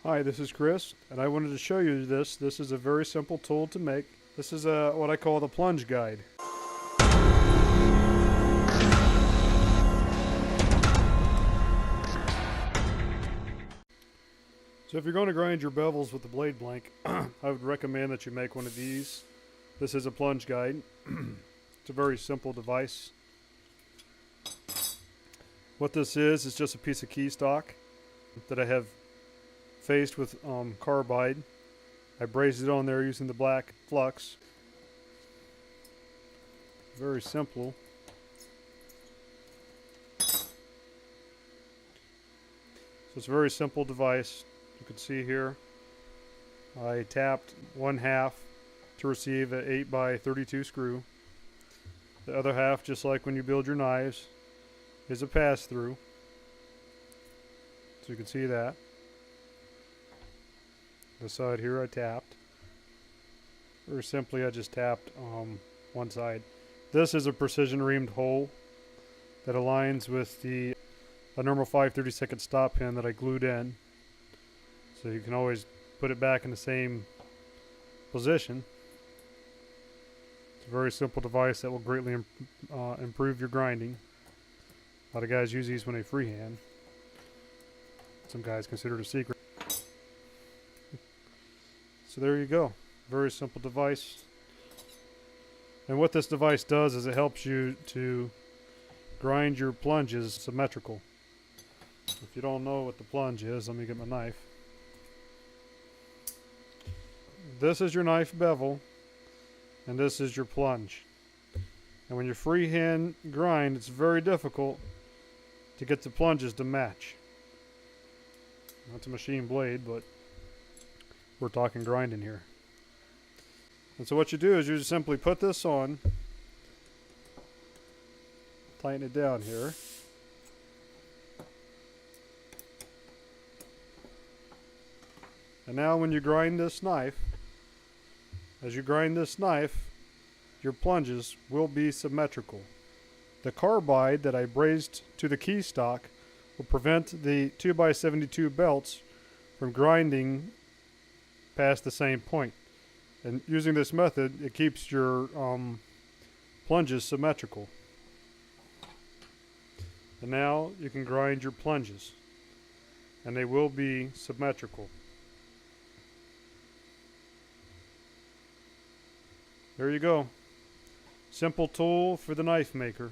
Hi, this is Chris, and I wanted to show you this. This is a very simple tool to make. This is what I call the plunge guide. So if you're going to grind your bevels with the blade blank, I would recommend that you make one of these. This is a plunge guide. It's a very simple device. What this is just a piece of key stock that I have faced with carbide. I brazed it on there using the black flux. Very simple. So it's a very simple device. You can see here I tapped 1/2 to receive an 8x32 screw. The other half, just like when you build your knives, is a pass-through. So you can see that. The side here I tapped. Or simply I just tapped one side. This is a precision reamed hole that aligns with a normal 5/32 stop pin that I glued in. So you can always put it back in the same position. It's a very simple device that will greatly improve your grinding. A lot of guys use these when they freehand. Some guys consider it a secret. So there you go. Very simple device. And what this device does is it helps you to grind your plunges symmetrical. If you don't know what the plunge is, let me get my knife. This is your knife bevel, and this is your plunge. And when you freehand grind, it's very difficult to get the plunges to match. That's a machine blade, but we're talking grinding here. And so what you do is you just simply put this on, tighten it down here. And now when you grind this knife, as you grind this knife, your plunges will be symmetrical. The carbide that I brazed to the key stock will prevent the 2x72 belts from grinding past the same point. And using this method, it keeps your plunges symmetrical. And now you can grind your plunges, and they will be symmetrical. There you go. Simple tool for the knife maker.